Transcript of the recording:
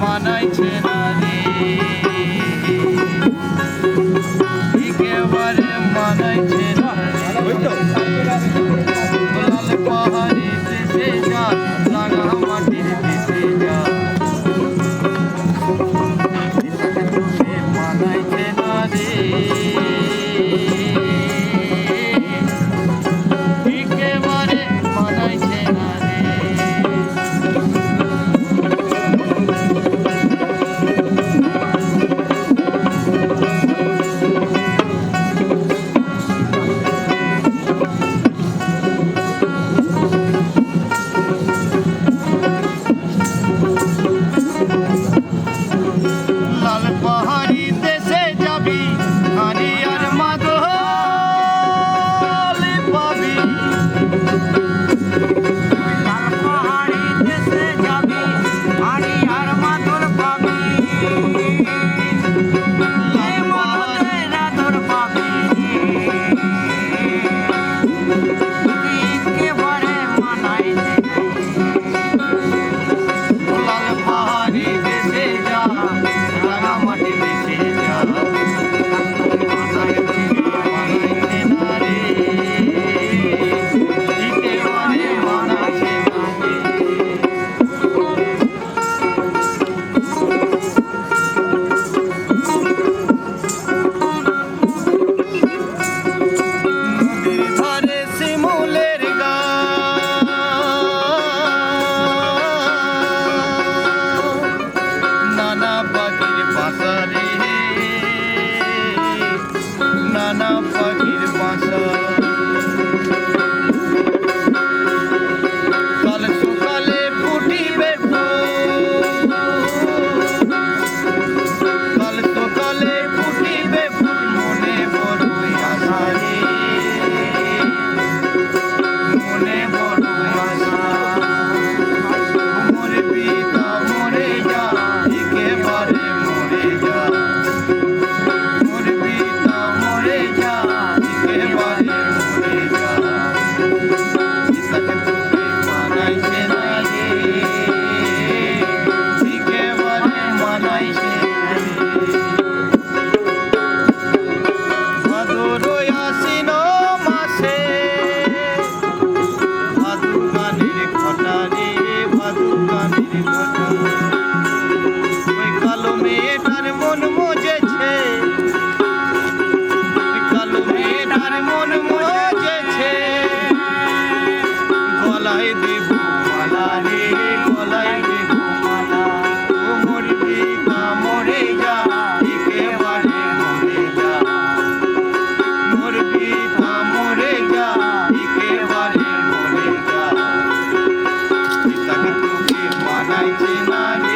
মানাইছে না রে, একেবারে মানাইছে না রে। লাল পাহাড়ি দেশে যা, রাঙা মাটির দেশে যা, মানাইছে না রে, একেবারে মানাইছে না রে। লাল পাহাড়ি দেশে যাবি, হারি আর মাদল পাবি। লাল পাহাড়ি দেশে যাবি, হাড়ি আর মাদল পাবি। এই মনে রাধর পাবি, একেবারে মানাইছে না রে। লাল পাহাড়ি দেশে যা, রাঙা মাটি দেশে যা, মানাইছে না রে, একেবারে মানাইছে না রে। নদীর ধারে শিমুলের গাছ, নানা পাখির বাসা রে, নানা পাখির বাসা। কাল সকালে ফুটিবে ফুল, কাল সকালে ফুটিবে ফুল, মনে বড়ই আশা রে, মনে বড়ই আশা। মরবি তা মরে যা, একেবারে মরে যা, মরবি তা মরে যা, একেবারে মরে যা। চিতাকে তোকে মানাইছে না রে, একেবারে মানাইছে না রে। ভাদর আশ্বিন মাসে, ভাদু গানের ঘটা রে, ভাদু গানের ঘটা। ওই কালো মেয়েটার মন মজেছে, ওই কালো মেয়েটার মন মজেছে। গলায় দেব মালা রে, গলায় দেব মালা। ও মরবি তা মরে যা, একেবারে মরে যা, মরবি তা মরে যা, একেবারে মরে যা। চিতাকে তোকে মানাইছে না রে।